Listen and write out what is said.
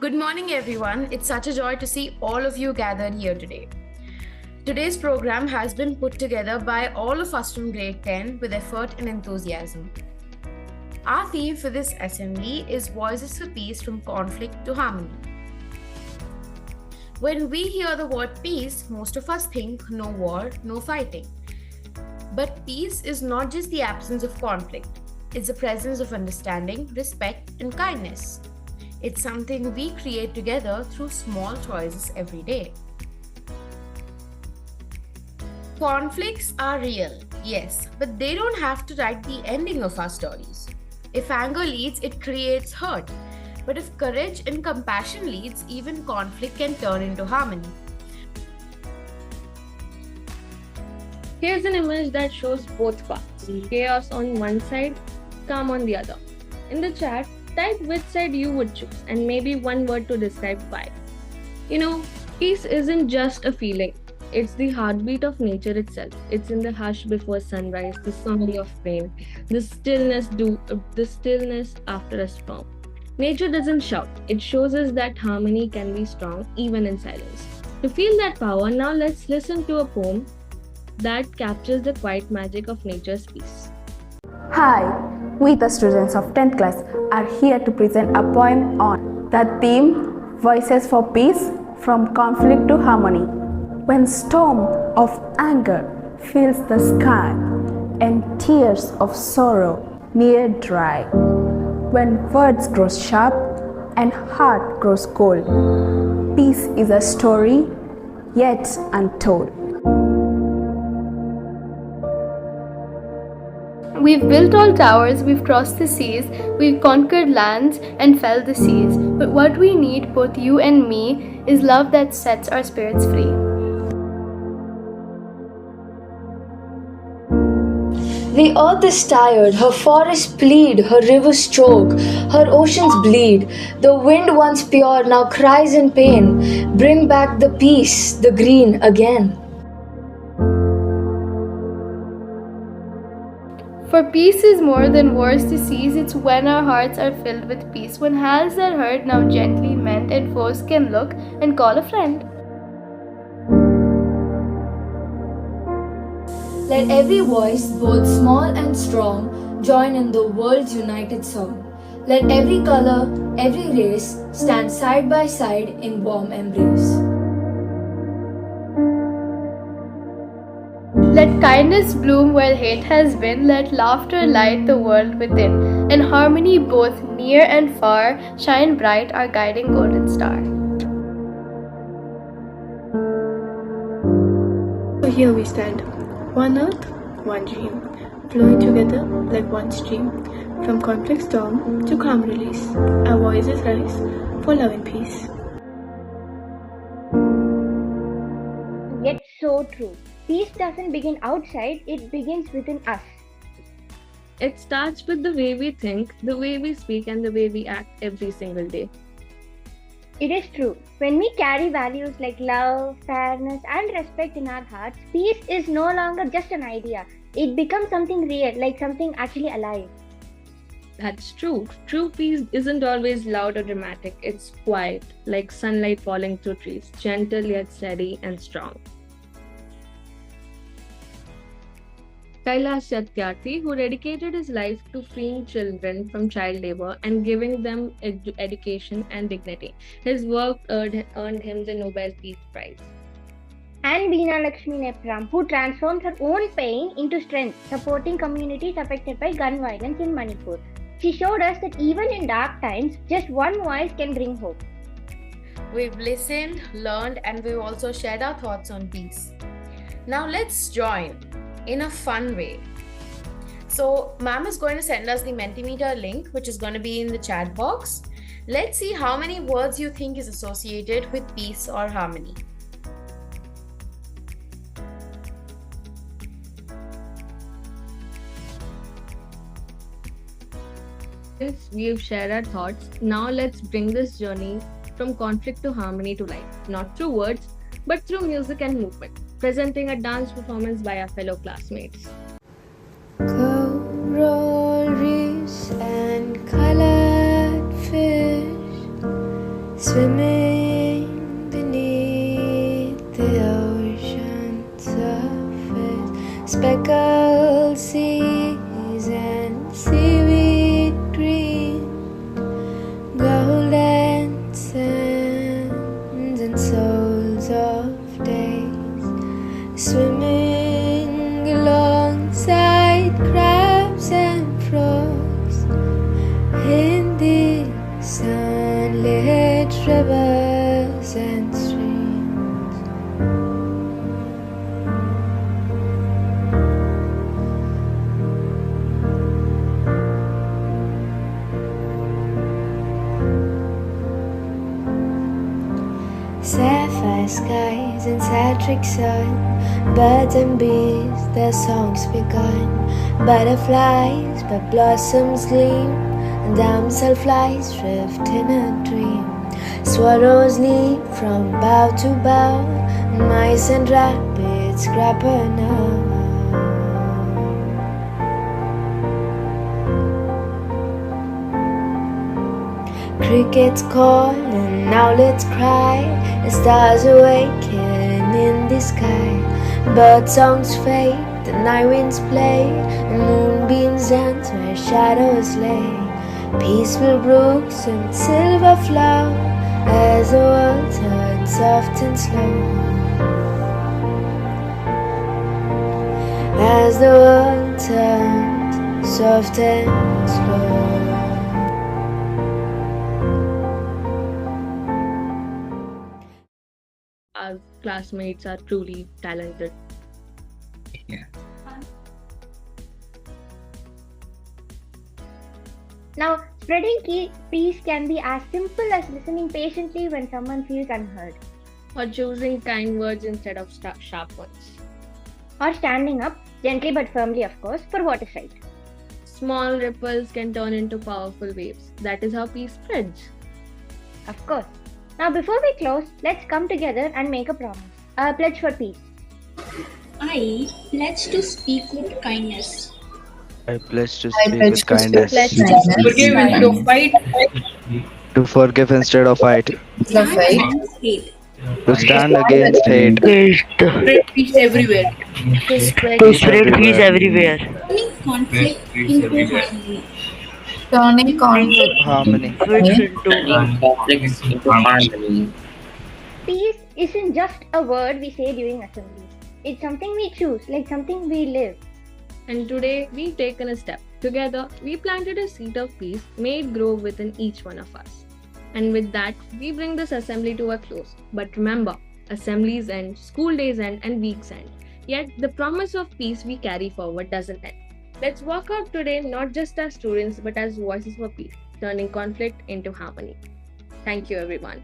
Good morning, everyone. It's such a joy to see all of you gathered here today. Today's program has been put together by all of us from grade 10 with effort and enthusiasm. Our theme for this assembly is Voices for Peace from Conflict to Harmony. When we hear the word peace, most of us think no war, no fighting. But peace is not just the absence of conflict, it's the presence of understanding, respect, and kindness. It's something we create together through small choices every day. Conflicts are real, yes, but they don't have to write the ending of our stories. If anger leads, it creates hurt. But if courage and compassion leads, even conflict can turn into harmony. Here's an image that shows both paths. Chaos on one side, calm on the other. In the chat, type which side you would choose and maybe one word to describe why. Peace isn't just a feeling. It's the heartbeat of nature itself. It's in the hush before sunrise, the song of rain, the stillness after a storm. Nature doesn't shout. It shows us that harmony can be strong even in silence. To feel that power, now let's listen to a poem that captures the quiet magic of nature's peace. Hi, we the students of 10th class are here to present a poem on the theme Voices for Peace from Conflict to Harmony. When storm of anger fills the sky and tears of sorrow near dry, when words grow sharp and heart grows cold, peace is a story yet untold. We've built all towers, we've crossed the seas, we've conquered lands and felled the seas. But what we need, both you and me, is love that sets our spirits free. The earth is tired, her forests plead, her rivers choke, her oceans bleed. The wind once pure now cries in pain. Bring back the peace, the green again. For peace is more than wars to cease, it's when our hearts are filled with peace, when hands that hurt now gently mend, and foes can look and call a friend. Let every voice, both small and strong, join in the world's united song. Let every color, every race, stand side by side in warm embrace. Let kindness bloom where hate has been, let laughter light the world within, and harmony both near and far shine bright, our guiding golden star. So here we stand, one earth, one dream, flowing together like one stream, from conflict storm to calm release. Our voices rise for love and peace. Yet so true. Peace doesn't begin outside, it begins within us. It starts with the way we think, the way we speak, and the way we act every single day. It is true. When we carry values like love, fairness, and respect in our hearts, peace is no longer just an idea. It becomes something real, like something actually alive. That's true. True peace isn't always loud or dramatic. It's quiet, like sunlight falling through trees, gentle yet steady and strong. Kailash Satyarthi, who dedicated his life to freeing children from child labor and giving them education and dignity. His work earned him the Nobel Peace Prize. And Veena Lakshmi Nepram, who transformed her own pain into strength, supporting communities affected by gun violence in Manipur. She showed us that even in dark times, just one voice can bring hope. We've listened, learned, and we've also shared our thoughts on peace. Now let's join in a fun way. So, ma'am is going to send us the Mentimeter link, which is going to be in the chat box. Let's see how many words you think is associated with peace or harmony. Since we've shared our thoughts, now let's bring this journey from conflict to harmony to life, not through words, but through music and movement, presenting a dance performance by our fellow classmates. Coral reefs and colored fish Swimming beneath the ocean surface, speckled seas and seaweed green, golden sands and souls of days, swimming alongside crabs and frogs in the sunlit rivers and streams. Sapphire skies and citric sun, birds and bees, their songs begun. Butterflies, but blossoms gleam, and damsel flies drift in a dream. Swallows leap from bough to bough, and mice and rabbits grapple now. Crickets call and owlets cry, and stars awaken in the sky. Bird songs fade, the night winds play, and moonbeams dance where shadows lay. Peaceful brooks and silver flow, as the world turns soft and slow. As the world turns soft and slow. Our classmates are truly talented. Yeah. Now, spreading peace can be as simple as listening patiently when someone feels unheard, Or choosing kind words instead of sharp ones. or standing up, gently but firmly, of course, for what is right. Small ripples can turn into powerful waves. That is how peace spreads. Of course. Now, before we close, let's come together and make a promise. A pledge for peace. I pledge to speak with kindness. I pledge to speak with kindness. Forgive instead of fight. To forgive instead of fight. Against hate. To stand against hate. Spread peace everywhere. To spread peace everywhere. Turning conflict into harmony. Turning conflict Harmony. into harmony. Peace isn't just a word we say during assemblies. It's something we choose, like something we live. And today, we've taken a step. Together, we planted a seed of peace, may it grow within each one of us. And with that, we bring this assembly to a close. But remember, assemblies end, school days end, and weeks end. Yet, the promise of peace we carry forward doesn't end. Let's walk out today not just as students, but as voices for peace, turning conflict into harmony. Thank you, everyone.